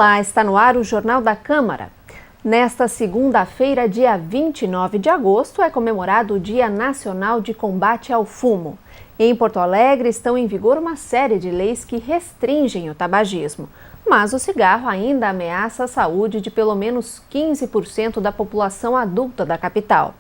Olá, está no ar o Jornal da Câmara. Nesta segunda-feira, dia 29 de agosto, é comemorado o Dia Nacional de Combate ao Fumo. Em Porto Alegre estão em vigor uma série de leis que restringem o tabagismo, mas o cigarro ainda ameaça a saúde de pelo menos 15% da população adulta da capital.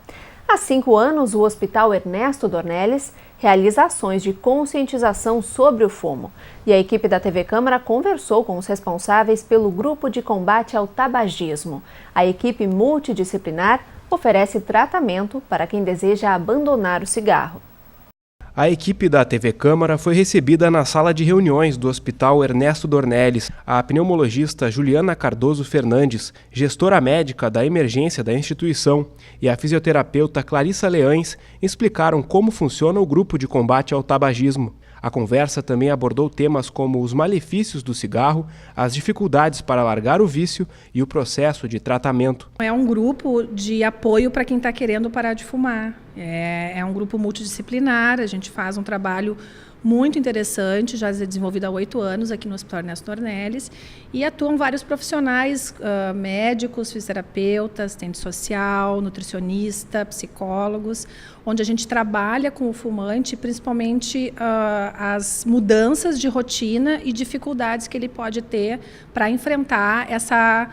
Há 5 anos, o Hospital Ernesto Dornelles realiza ações de conscientização sobre o fumo. E a equipe da TV Câmara conversou com os responsáveis pelo Grupo de Combate ao Tabagismo. A equipe multidisciplinar oferece tratamento para quem deseja abandonar o cigarro. A equipe da TV Câmara foi recebida na sala de reuniões do Hospital Ernesto Dornelles. A pneumologista Juliana Cardoso Fernandes, gestora médica da emergência da instituição, e a fisioterapeuta Clarissa Leães explicaram como funciona o grupo de combate ao tabagismo. A conversa também abordou temas como os malefícios do cigarro, as dificuldades para largar o vício e o processo de tratamento. É um grupo de apoio para quem está querendo parar de fumar. É um grupo multidisciplinar, a gente faz um trabalho muito interessante, já desenvolvido há 8 anos aqui no Hospital Ernesto Dornelles, e atuam vários profissionais, médicos, fisioterapeutas, assistente social, nutricionista, psicólogos, onde a gente trabalha com o fumante, principalmente as mudanças de rotina e dificuldades que ele pode ter para enfrentar essa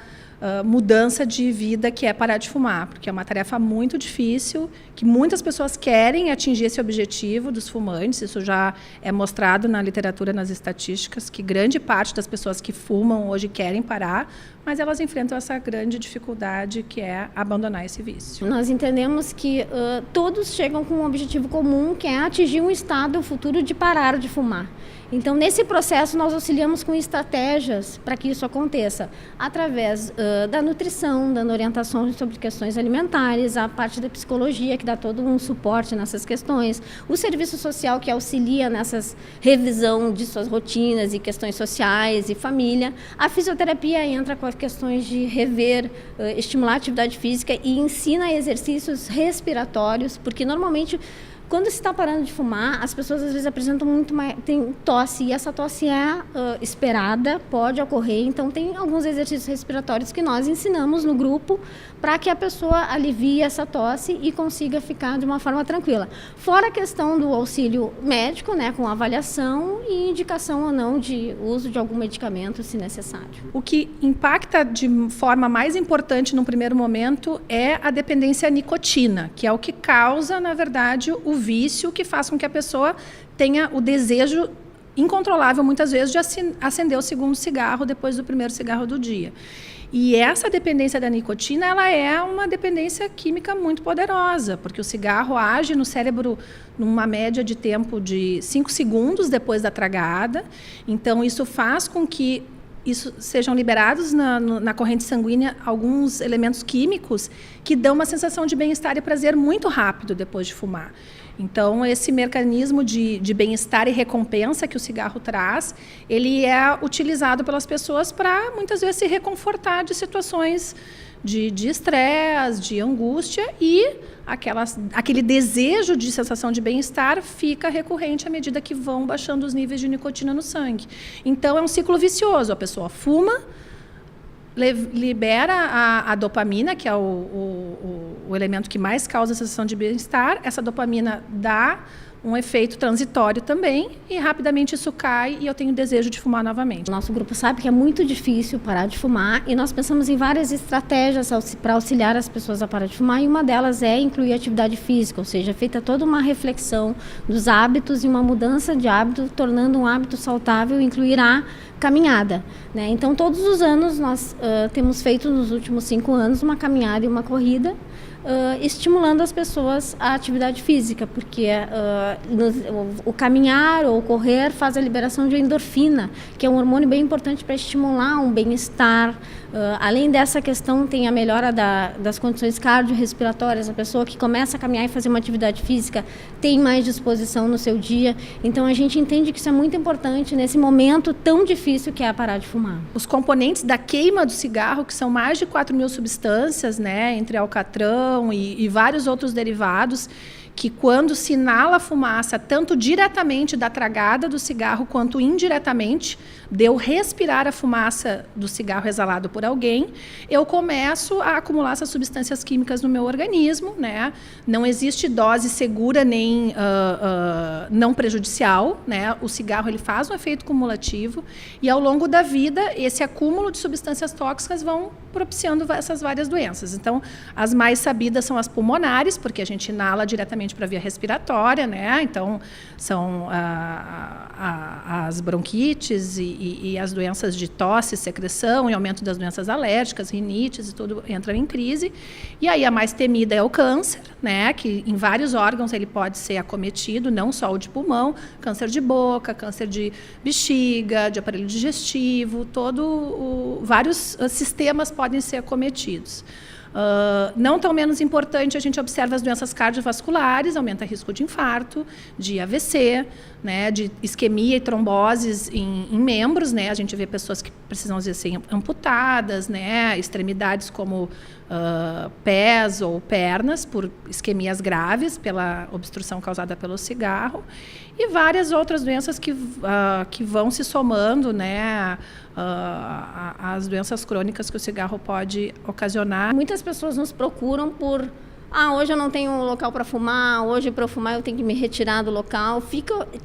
mudança de vida que é parar de fumar, porque é uma tarefa muito difícil, que muitas pessoas querem atingir esse objetivo dos fumantes. Isso já é mostrado na literatura, nas estatísticas, que grande parte das pessoas que fumam hoje querem parar, mas elas enfrentam essa grande dificuldade que é abandonar esse vício. Nós entendemos que todos chegam com um objetivo comum, que é atingir um estado futuro de parar de fumar. Então, nesse processo, nós auxiliamos com estratégias para que isso aconteça, através da nutrição, dando orientações sobre questões alimentares, a parte da psicologia, que dá todo um suporte nessas questões, o serviço social, que auxilia nessas revisão de suas rotinas e questões sociais e família, a fisioterapia entra com as questões de rever, estimular a atividade física e ensina exercícios respiratórios, porque normalmente quando se está parando de fumar, as pessoas às vezes apresentam tem tosse, e essa tosse é esperada, pode ocorrer. Então, tem alguns exercícios respiratórios que nós ensinamos no grupo para que a pessoa alivie essa tosse e consiga ficar de uma forma tranquila. Fora a questão do auxílio médico, né, com avaliação e indicação ou não de uso de algum medicamento, se necessário. O que impacta de forma mais importante num primeiro momento é a dependência à nicotina, que é o que causa, na verdade, o vício, que faz com que a pessoa tenha o desejo incontrolável, muitas vezes, de acender o segundo cigarro depois do primeiro cigarro do dia. E essa dependência da nicotina, ela é uma dependência química muito poderosa, porque o cigarro age no cérebro numa média de tempo de 5 segundos depois da tragada. Então, isso faz com que sejam liberados na corrente sanguínea alguns elementos químicos que dão uma sensação de bem-estar e prazer muito rápido depois de fumar. Então, esse mecanismo de bem-estar e recompensa que o cigarro traz, ele é utilizado pelas pessoas para, muitas vezes, se reconfortar de situações de estresse, de angústia, e aquele desejo de sensação de bem-estar fica recorrente à medida que vão baixando os níveis de nicotina no sangue. Então, é um ciclo vicioso. A pessoa fuma, libera a dopamina, que é o elemento que mais causa a sensação de bem-estar. Essa dopamina dá um efeito transitório também, e rapidamente isso cai e eu tenho desejo de fumar novamente. Nosso grupo sabe que é muito difícil parar de fumar, e nós pensamos em várias estratégias para auxiliar as pessoas a parar de fumar, e uma delas é incluir atividade física, ou seja, feita toda uma reflexão dos hábitos e uma mudança de hábito, tornando um hábito saudável, incluir a caminhada, né? Então, todos os anos nós temos feito, nos últimos 5 anos, uma caminhada e uma corrida, estimulando as pessoas à atividade física, porque o caminhar ou correr faz a liberação de endorfina, que é um hormônio bem importante para estimular um bem-estar. Além dessa questão, tem a melhora das condições cardiorrespiratórias. A pessoa que começa a caminhar e fazer uma atividade física tem mais disposição no seu dia. Então, a gente entende que isso é muito importante nesse momento tão difícil que é parar de fumar. Os componentes da queima do cigarro, que são mais de 4.000 substâncias, né, entre alcatrão e vários outros derivados, que quando se inala a fumaça, tanto diretamente da tragada do cigarro quanto indiretamente, de eu respirar a fumaça do cigarro exalado por alguém, eu começo a acumular essas substâncias químicas no meu organismo, né? Não existe dose segura nem não prejudicial, né? O cigarro ele faz um efeito cumulativo e ao longo da vida esse acúmulo de substâncias tóxicas vão propiciando essas várias doenças. Então, as mais sabidas são as pulmonares, porque a gente inala diretamente para a via respiratória, né? Então, são as bronquites e as doenças de tosse, secreção e aumento das doenças alérgicas, rinites e tudo entra em crise. E aí a mais temida é o câncer, né? Que em vários órgãos ele pode ser acometido, não só o de pulmão, câncer de boca, câncer de bexiga, de aparelho digestivo, vários sistemas podem ser acometidos. Não tão menos importante, a gente observa as doenças cardiovasculares, aumenta o risco de infarto, de AVC, né, de isquemia e tromboses em membros, né, a gente vê pessoas que precisam, às vezes, ser amputadas, né, extremidades como pés ou pernas por isquemias graves, pela obstrução causada pelo cigarro, e várias outras doenças que vão se somando, né, às doenças crônicas que o cigarro pode ocasionar. Muitas pessoas nos procuram por hoje eu não tenho um local para fumar, hoje para eu fumar eu tenho que me retirar do local.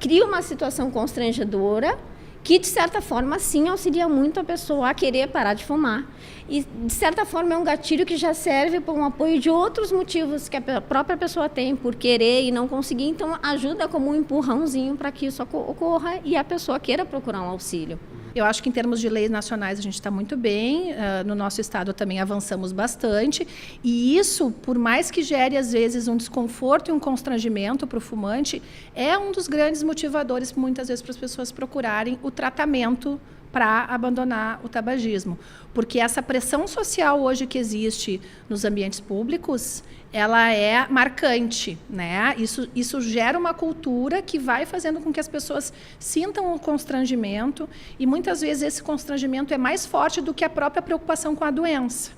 Cria uma situação constrangedora que, de certa forma, sim, auxilia muito a pessoa a querer parar de fumar. E, de certa forma, é um gatilho que já serve para um apoio de outros motivos que a própria pessoa tem por querer e não conseguir. Então, ajuda como um empurrãozinho para que isso ocorra e a pessoa queira procurar um auxílio. Eu acho que em termos de leis nacionais a gente está muito bem, no nosso estado também avançamos bastante, e isso, por mais que gere às vezes um desconforto e um constrangimento para o fumante, é um dos grandes motivadores muitas vezes para as pessoas procurarem o tratamento para abandonar o tabagismo. Porque essa pressão social hoje que existe nos ambientes públicos, ela é marcante, né? Isso gera uma cultura que vai fazendo com que as pessoas sintam um constrangimento, e muitas vezes esse constrangimento é mais forte do que a própria preocupação com a doença,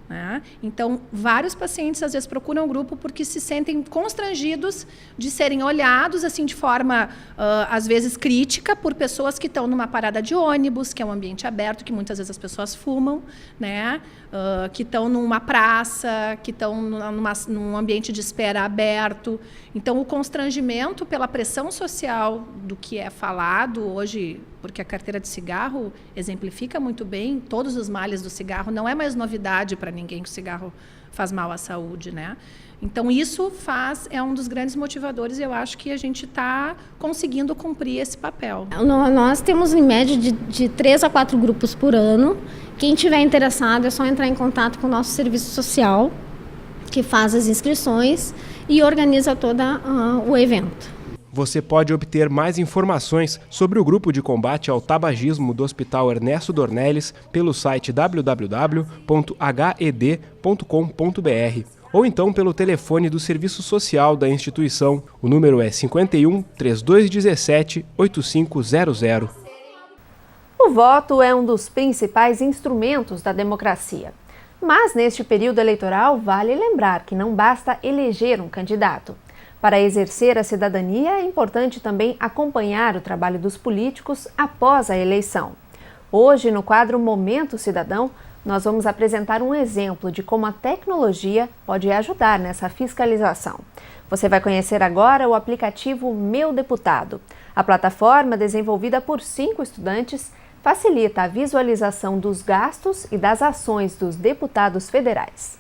né? Então, vários pacientes às vezes procuram o grupo porque se sentem constrangidos de serem olhados assim de forma, às vezes, crítica por pessoas que estão numa parada de ônibus, que é um ambiente aberto, que muitas vezes as pessoas fumam, né? Que estão numa praça, que estão num ambiente de espera aberto. Então, o constrangimento pela pressão social do que é falado hoje, porque a carteira de cigarro exemplifica muito bem todos os males do cigarro, não é mais novidade para ninguém que o cigarro faz mal à saúde, né? Então, isso é um dos grandes motivadores, e eu acho que a gente está conseguindo cumprir esse papel. Nós temos, em média, de 3 a 4 grupos por ano. Quem tiver interessado é só entrar em contato com o nosso serviço social, que faz as inscrições e organiza todo o evento. Você pode obter mais informações sobre o grupo de combate ao tabagismo do Hospital Ernesto Dornelles pelo site www.hed.com.br ou então pelo telefone do Serviço Social da instituição. O número é 51 3217 8500. O voto é um dos principais instrumentos da democracia. Mas neste período eleitoral, vale lembrar que não basta eleger um candidato. Para exercer a cidadania, é importante também acompanhar o trabalho dos políticos após a eleição. Hoje, no quadro Momento Cidadão, nós vamos apresentar um exemplo de como a tecnologia pode ajudar nessa fiscalização. Você vai conhecer agora o aplicativo Meu Deputado. A plataforma, desenvolvida por 5 estudantes, facilita a visualização dos gastos e das ações dos deputados federais.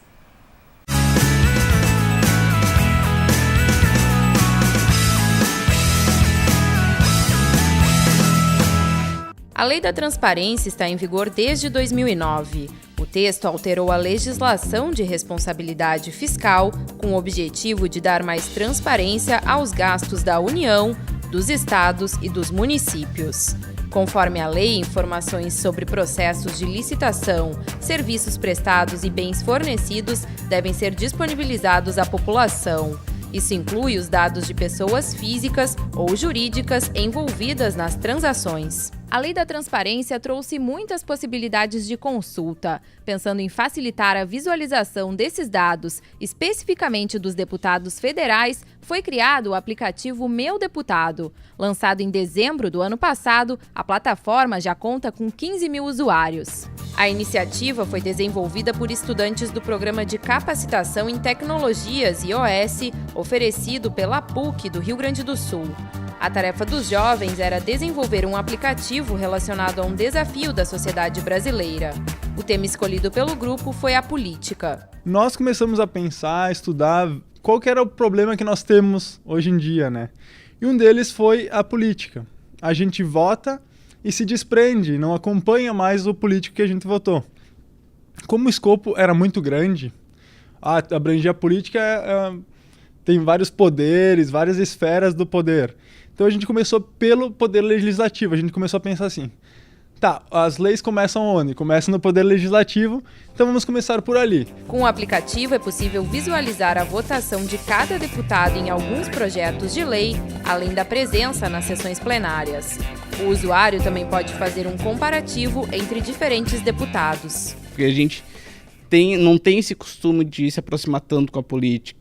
A Lei da Transparência está em vigor desde 2009. O texto alterou a legislação de responsabilidade fiscal com o objetivo de dar mais transparência aos gastos da União, dos estados e dos municípios. Conforme a lei, informações sobre processos de licitação, serviços prestados e bens fornecidos devem ser disponibilizados à população. Isso inclui os dados de pessoas físicas ou jurídicas envolvidas nas transações. A Lei da Transparência trouxe muitas possibilidades de consulta. Pensando em facilitar a visualização desses dados, especificamente dos deputados federais, foi criado o aplicativo Meu Deputado. Lançado em dezembro do ano passado, a plataforma já conta com 15 mil usuários. A iniciativa foi desenvolvida por estudantes do Programa de Capacitação em Tecnologias IOS, oferecido pela PUC do Rio Grande do Sul. A tarefa dos jovens era desenvolver um aplicativo relacionado a um desafio da sociedade brasileira. O tema escolhido pelo grupo foi a política. Nós começamos a pensar, a estudar qual que era o problema que nós temos hoje em dia, né? E um deles foi a política. A gente vota e se desprende, não acompanha mais o político que a gente votou. Como o escopo era muito grande, abranger a política tem vários poderes, várias esferas do poder. Então a gente começou pelo poder legislativo, a gente começou a pensar assim, tá, as leis começam onde? Começam no poder legislativo, então vamos começar por ali. Com o aplicativo é possível visualizar a votação de cada deputado em alguns projetos de lei, além da presença nas sessões plenárias. O usuário também pode fazer um comparativo entre diferentes deputados. Porque a gente não tem esse costume de se aproximar tanto com a política,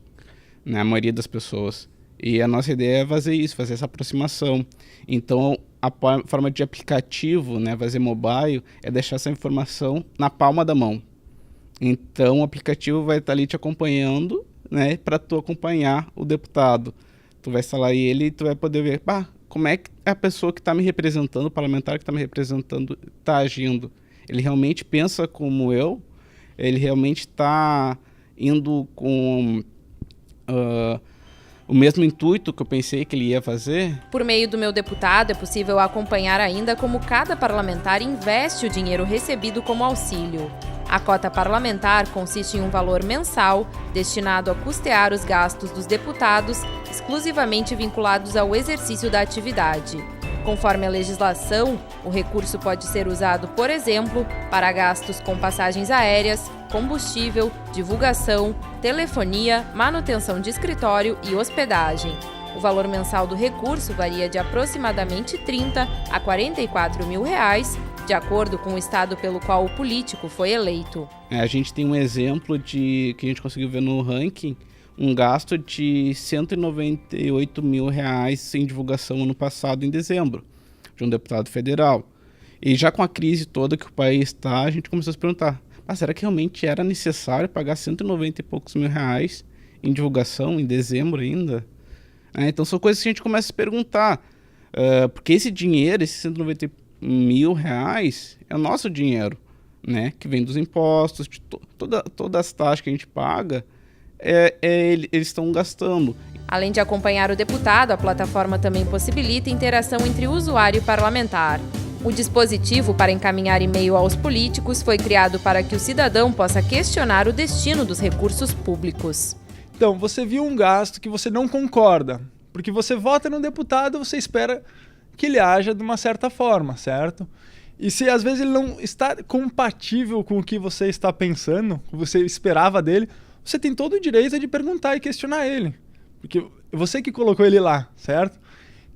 né, a maioria das pessoas. E a nossa ideia é fazer isso, fazer essa aproximação. Então, a forma de aplicativo, né, fazer mobile, é deixar essa informação na palma da mão. Então, o aplicativo vai estar ali te acompanhando, né, para tu acompanhar o deputado. Tu vai instalar ele e tu vai poder ver, como é que a pessoa que está me representando, o parlamentar que está me representando, está agindo. Ele realmente pensa como eu? Ele realmente está indo com o mesmo intuito que eu pensei que ele ia fazer? Por meio do Meu Deputado, é possível acompanhar ainda como cada parlamentar investe o dinheiro recebido como auxílio. A cota parlamentar consiste em um valor mensal destinado a custear os gastos dos deputados, exclusivamente vinculados ao exercício da atividade. Conforme a legislação, o recurso pode ser usado, por exemplo, para gastos com passagens aéreas, combustível, divulgação, telefonia, manutenção de escritório e hospedagem. O valor mensal do recurso varia de aproximadamente R$30 a R$44 mil, de acordo com o estado pelo qual o político foi eleito. A gente tem um exemplo que a gente conseguiu ver no ranking, um gasto de R$198 mil em divulgação ano passado, em dezembro, de um deputado federal. E já com a crise toda que o país está, a gente começou a se perguntar, será que realmente era necessário pagar 190 e poucos mil reais em divulgação, em dezembro ainda? Então são coisas que a gente começa a se perguntar, porque esse dinheiro, esses 190 mil reais, é o nosso dinheiro, né, que vem dos impostos, de todas as taxas que a gente paga, eles estão gastando. Além de acompanhar o deputado, a plataforma também possibilita interação entre usuário e parlamentar. O dispositivo para encaminhar e-mail aos políticos foi criado para que o cidadão possa questionar o destino dos recursos públicos. Então, você viu um gasto que você não concorda, porque você vota no deputado, você espera que ele haja de uma certa forma, certo? E se às vezes ele não está compatível com o que você está pensando, o que você esperava dele, você tem todo o direito de perguntar e questionar ele, porque você que colocou ele lá, certo?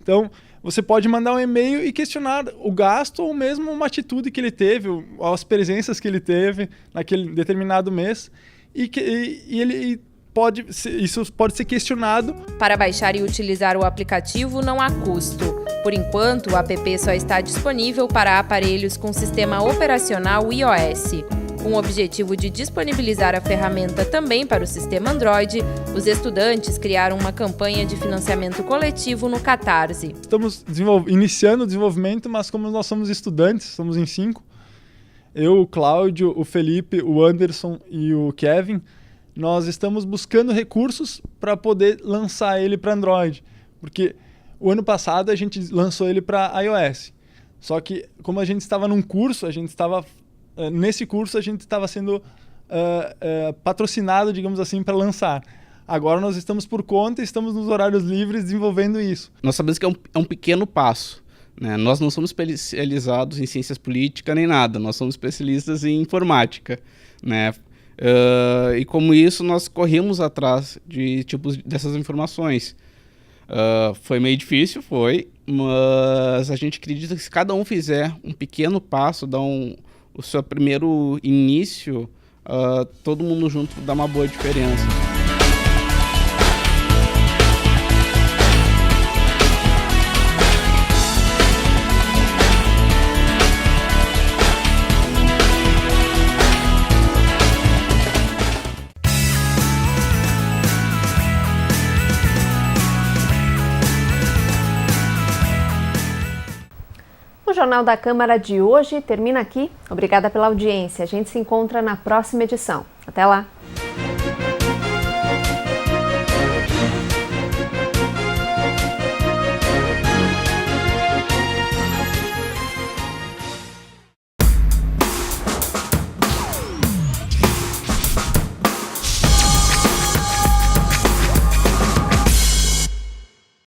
Então, você pode mandar um e-mail e questionar o gasto ou mesmo uma atitude que ele teve, as presenças que ele teve naquele determinado mês, isso pode ser questionado. Para baixar e utilizar o aplicativo não há custo. Por enquanto, o app só está disponível para aparelhos com sistema operacional iOS. Com o objetivo de disponibilizar a ferramenta também para o sistema Android, os estudantes criaram uma campanha de financiamento coletivo no Catarse. Estamos iniciando o desenvolvimento, mas como nós somos estudantes, somos em 5, eu, o Cláudio, o Felipe, o Anderson e o Kevin, nós estamos buscando recursos para poder lançar ele para Android, porque o ano passado a gente lançou ele para iOS. Só que como a gente estava num curso, nesse curso a gente estava sendo patrocinado, digamos assim, para lançar. Agora nós estamos por conta e estamos nos horários livres desenvolvendo isso. Nós sabemos que é um pequeno passo, né? Nós não somos especializados em ciências políticas nem nada, nós somos especialistas em informática, né? E como isso, nós corremos atrás de tipos dessas informações. Foi meio difícil, mas a gente acredita que se cada um fizer um pequeno passo, dar o seu primeiro início, todo mundo junto dá uma boa diferença. O Jornal da Câmara de hoje termina aqui. Obrigada pela audiência. A gente se encontra na próxima edição. Até lá!